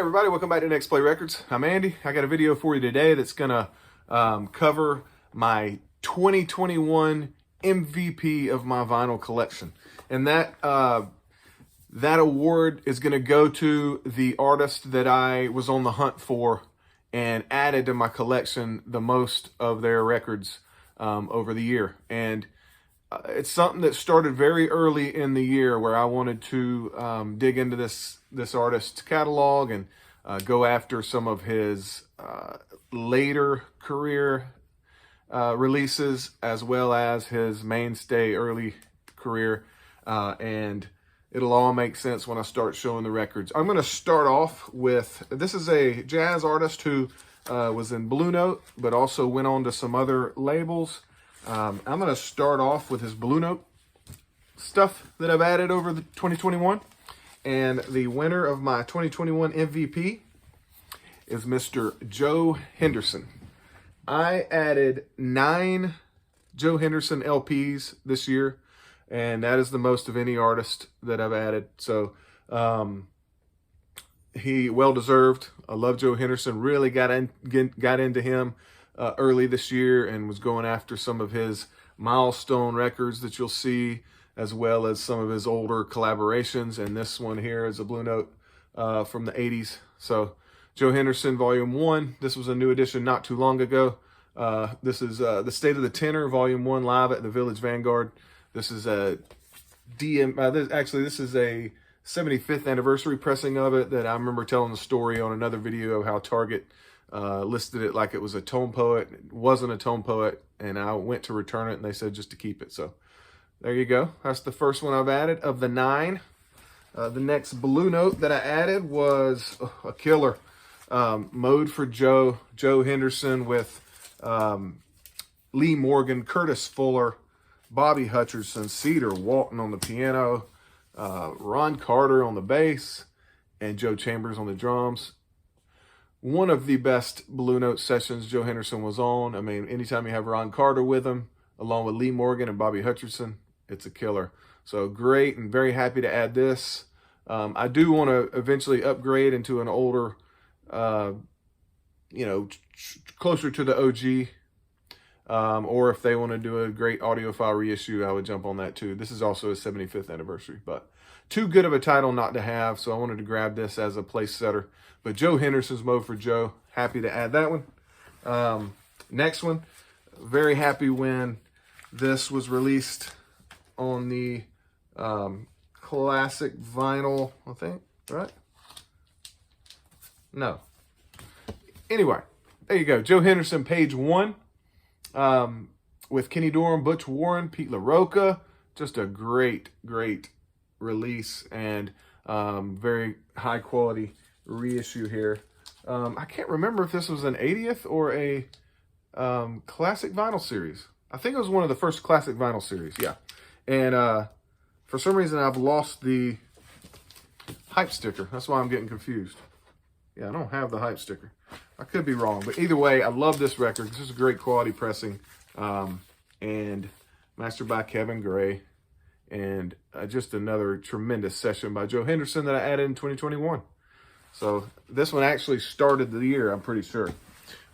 everybody, welcome back to Next Play Records. I'm Andy. I got a video for you today that's gonna cover my 2021 MVP of my vinyl collection, and that award is gonna go to the artist that I was on the hunt for and added to my collection the most of their records over the year. And it's something that started very early in the year, where I wanted to dig into this artist's catalog and go after some of his later career releases, as well as his mainstay early career, and it'll all make sense when I start showing the records. I'm going to start off with, this is a jazz artist who was in Blue Note, but also went on to some other labels. I'm going to start off with his Blue Note stuff that I've added over the 2021. And the winner of my 2021 MVP is Mr. Joe Henderson. I added 9 Joe Henderson LPs this year, and that is the most of any artist that I've added. So he well-deserved. I love Joe Henderson. Really got into him early this year and was going after some of his Milestone records that you'll see, as well as some of his older collaborations. And this one here is a Blue Note from the 80s. So Joe Henderson, Volume 1. This was a new edition not too long ago. This is The State of the Tenor, Volume 1, live at the Village Vanguard. This is a this is a 75th anniversary pressing of it that I remember telling the story on another video of how Target listed it like it was a tone poet. It wasn't a tone poet, and I went to return it, and they said just to keep it. So there you go. That's the first one I've added of the 9. The next Blue Note that I added was a killer. Mode for Joe Henderson with Lee Morgan, Curtis Fuller, Bobby Hutcherson, Cedar Walton on the piano, Ron Carter on the bass, and Joe Chambers on the drums. One of the best Blue Note sessions Joe Henderson was on. I mean, anytime you have Ron Carter with him, along with Lee Morgan and Bobby Hutcherson, it's a killer. So great, and very happy to add this. I do want to eventually upgrade into an older, closer to the OG. Or if they want to do a great audiophile reissue, I would jump on that too. This is also a 75th anniversary, but too good of a title not to have, so I wanted to grab this as a place setter. But Joe Henderson's Mode for Joe, happy to add that one. Next one, very happy when this was released on the classic vinyl, I think, right? No. Anyway, there you go. Joe Henderson, page 1, with Kenny Dorham, Butch Warren, Pete LaRocca. Just a great, great release, and very high quality reissue here. I can't remember if this was an 80th or a classic vinyl series. I think it was one of the first classic vinyl series, yeah. And for some reason, I've lost the hype sticker. That's why I'm getting confused. Yeah, I don't have the hype sticker. I could be wrong, but either way, I love this record. This is a great quality pressing, and mastered by Kevin Gray, and just another tremendous session by Joe Henderson that I added in 2021. So this one actually started the year, I'm pretty sure.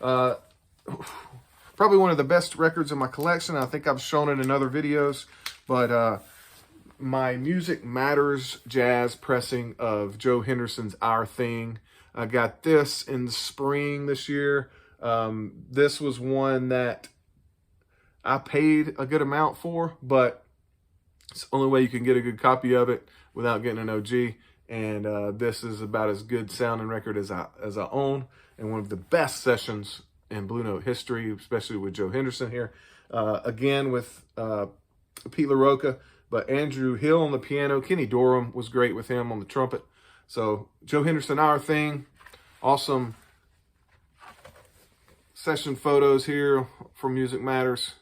Probably one of the best records in my collection. I think I've shown it in other videos, but my Music Matters jazz pressing of Joe Henderson's Our Thing. I got this in the spring this year. This was one that I paid a good amount for, but it's the only way you can get a good copy of it without getting an OG. And this is about as good sounding record as I own, and one of the best sessions in Blue Note history, especially with Joe Henderson here. Again with Pete LaRocca, but Andrew Hill on the piano. Kenny Dorham was great with him on the trumpet. So Joe Henderson, Our Thing. Awesome session photos here from Music Matters.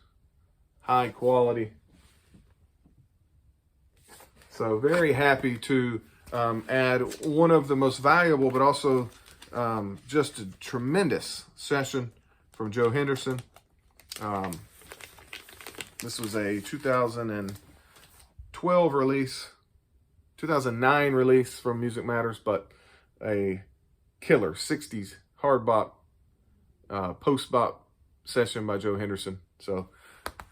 High quality. So very happy to add one of the most valuable, but also just a tremendous session from Joe Henderson. This was a 2012 release, 2009 release from Music Matters, but a killer 60s hard bop, post bop session by Joe Henderson. So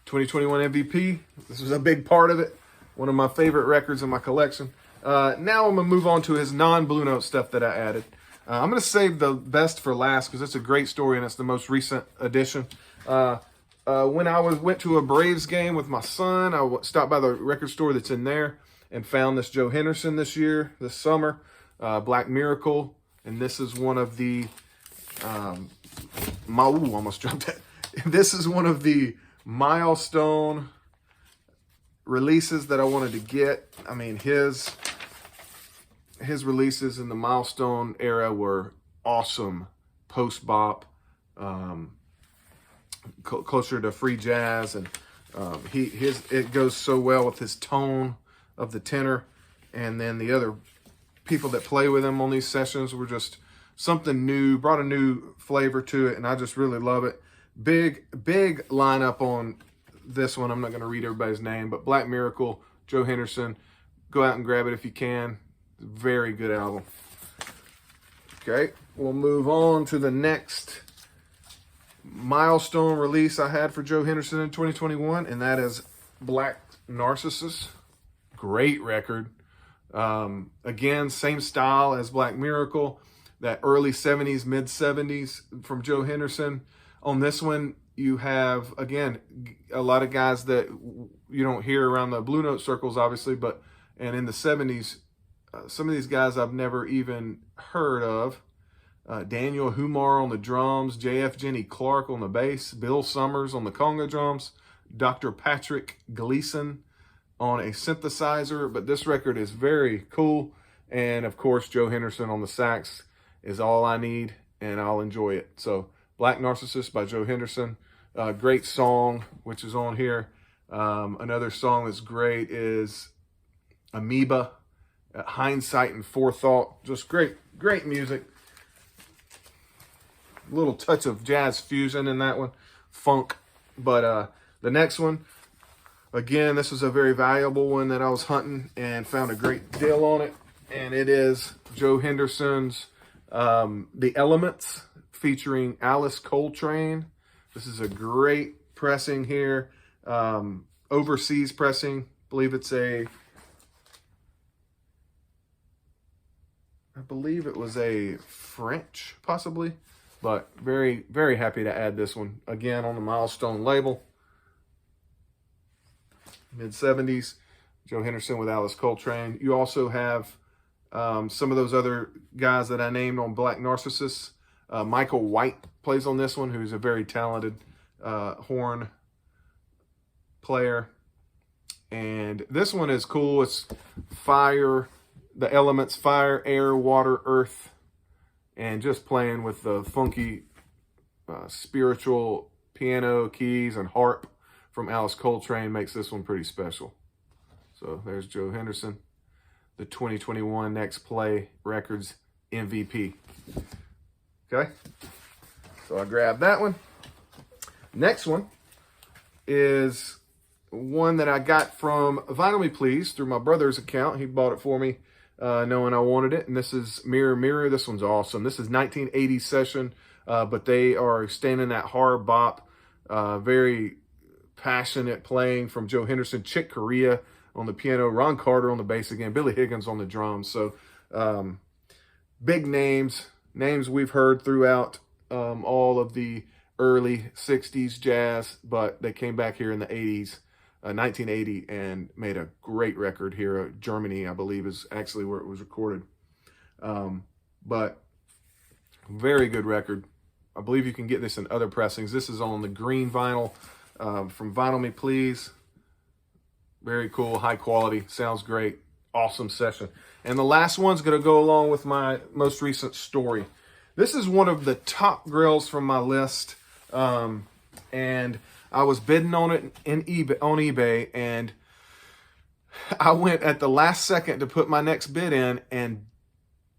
2021 MVP. This was a big part of it. One of my favorite records in my collection. Now I'm going to move on to his non-Blue Note stuff that I added. I'm going to save the best for last because it's a great story and it's the most recent addition. When I went to a Braves game with my son, I stopped by the record store that's in there and found this Joe Henderson this summer, Black Miracle. And this is one of the, almost dropped that. This is one of the Milestone releases that I wanted to get. I mean, his releases in the Milestone era were awesome. Post bop, closer to free jazz, and it goes so well with his tone of the tenor, and then the other people that play with him on these sessions were just something new, brought a new flavor to it, and I just really love it. Big lineup on this one. I'm not going to read everybody's name, but Black Miracle, Joe Henderson. Go out and grab it if you can. Very good album. Okay, we'll move on to the next Milestone release I had for Joe Henderson in 2021, and that is Black Narcissus. Great record. Again, same style as Black Miracle, that early 70s, mid 70s from Joe Henderson. On this one, you have, again, a lot of guys that you don't hear around the Blue Note circles, obviously, and in the 70s, some of these guys I've never even heard of. Daniel Humar on the drums, J.F. Jenny Clark on the bass, Bill Summers on the conga drums, Dr. Patrick Gleason on a synthesizer. But this record is very cool. And, of course, Joe Henderson on the sax is all I need, and I'll enjoy it. So, Black Narcissus by Joe Henderson. Great song, which is on here. Another song that's great is Amoeba, Hindsight and Forethought. Just great music. A little touch of jazz fusion in that one. Funk. But the next one, again, this was a very valuable one that I was hunting and found a great deal on it. And it is Joe Henderson's The Elements, featuring Alice Coltrane. This is a great pressing here. Overseas pressing. I believe it was a French, possibly. But very, very happy to add this one. Again, on the Milestone label. Mid-70s. Joe Henderson with Alice Coltrane. You also have some of those other guys that I named on Black Narcissus. Michael White plays on this one, who's a very talented horn player. And this one is cool. It's fire, the elements, fire, air, water, earth, and just playing with the funky spiritual piano, keys, and harp from Alice Coltrane makes this one pretty special. So there's Joe Henderson, the 2021 Next Play Records MVP. Okay, so I grabbed that one. Next one is one that I got from Vinyl Me Please through my brother's account. He bought it for me knowing I wanted it. And this is Mirror Mirror. This one's awesome. This is 1980 session, but they are extending that hard bop. Very passionate playing from Joe Henderson. Chick Corea on the piano. Ron Carter on the bass again. Billy Higgins on the drums. So big names we've heard throughout all of the early 60s jazz, but they came back here in the 80s, 1980, and made a great record here. Germany, I believe, is actually where it was recorded. But very good record. I believe you can get this in other pressings. This is on the green vinyl from Vinyl Me Please. Very cool, high quality, sounds great. Awesome session. And the last one's going to go along with my most recent story. This is one of the top grills from my list. And I was bidding on it on eBay, and I went at the last second to put my next bid in and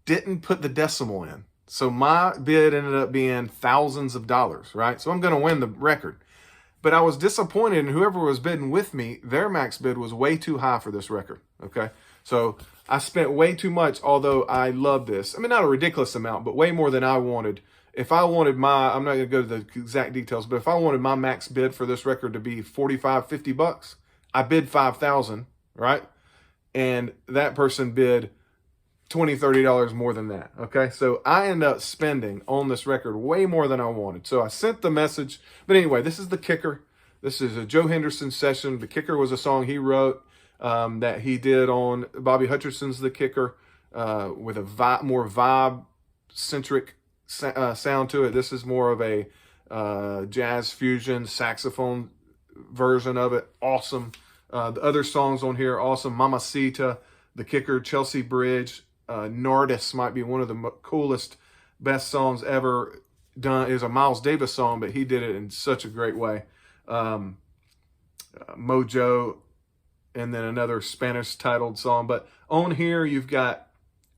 didn't put the decimal in. So my bid ended up being thousands of dollars, right? So I'm going to win the record. But I was disappointed in whoever was bidding with me. Their max bid was way too high for this record, okay? So I spent way too much, although I love this. I mean, not a ridiculous amount, but way more than I wanted. If I wanted I'm not going to go to the exact details, but if I wanted my max bid for this record to be 45, 50 bucks, I bid 5,000, right? And that person bid $20, $30 more than that. Okay. So I end up spending on this record way more than I wanted. So I sent the message, but anyway, this is the kicker. This is a Joe Henderson session. The kicker was a song he wrote that he did on Bobby Hutcherson's The Kicker with a more vibe-centric sound to it. This is more of a jazz fusion saxophone version of it. Awesome. The other songs on here, awesome. Mamacita, The Kicker, Chelsea Bridge, Nardis might be one of the coolest, best songs ever done. It was a Miles Davis song, but he did it in such a great way. Mojo, and then another Spanish titled song. But on here, you've got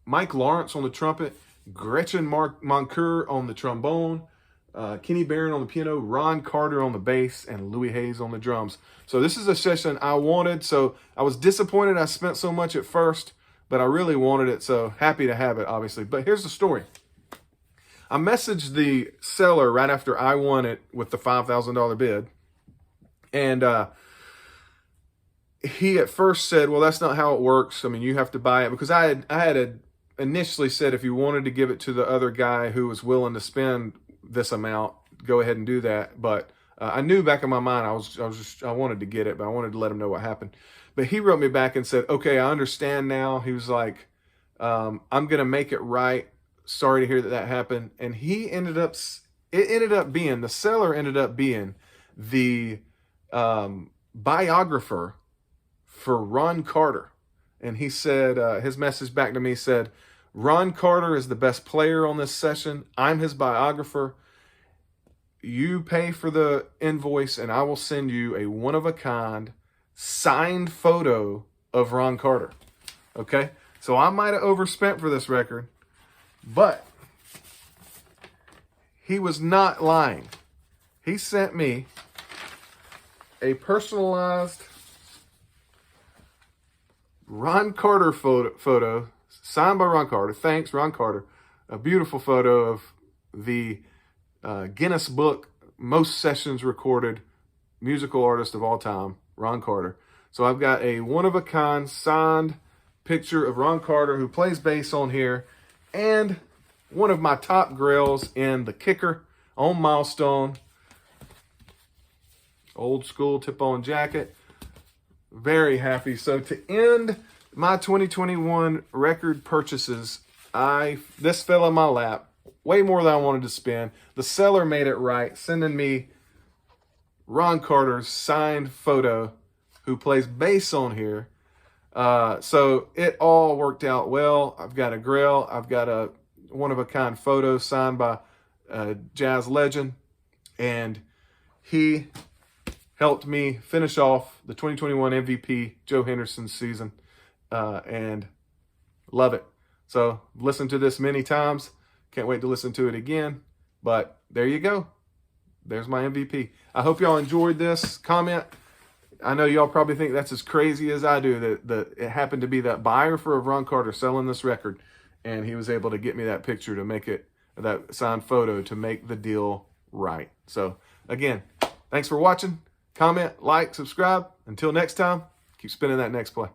Mike Lawrence on the trumpet, Gretchen Moncur on the trombone, Kenny Barron on the piano, Ron Carter on the bass, and Louis Hayes on the drums. So this is a session I wanted. So I was disappointed I spent so much at first, but I really wanted it. So happy to have it, obviously. But here's the story. I messaged the seller right after I won it with the $5,000 bid. And he at first said, well, that's not how it works. I mean, you have to buy it, because I had initially said if you wanted to give it to the other guy who was willing to spend this amount, go ahead and do that. But I knew back in my mind I wanted to get it, but I wanted to let him know what happened. But he wrote me back and said, okay, I understand now. He was like, I'm gonna make it right. Sorry to hear that happened. And the seller ended up being the biographer for Ron Carter. And he said, his message back to me said, Ron Carter is the best player on this session. I'm his biographer. You pay for the invoice and I will send you a one-of-a-kind signed photo of Ron Carter. Okay? So I might have overspent for this record, but he was not lying. He sent me a personalized Ron Carter photo signed by Ron Carter. Thanks, Ron Carter. A beautiful photo of the Guinness Book most sessions recorded musical artist of all time, Ron Carter. So I've got a one-of-a-kind signed picture of Ron Carter, who plays bass on here, and one of my top grills in The Kicker on Milestone. Old school tip-on jacket. Very happy. So to end my 2021 record purchases, this fell in my lap. Way more than I wanted to spend. The seller made it right, sending me Ron Carter's signed photo, who plays bass on here. So it all worked out well. I've got a grill. I've got a one-of-a-kind photo signed by a jazz legend. And he helped me finish off the 2021 MVP Joe Henderson season. And love it. So listened to this many times. Can't wait to listen to it again. But there you go. There's my MVP. I hope y'all enjoyed this. Comment. I know y'all probably think that's as crazy as I do, that it happened to be that buyer for Ron Carter selling this record, and he was able to get me that picture to make it, that signed photo to make the deal right. So again, thanks for watching. Comment, like, subscribe. Until next time, keep spinning that next play.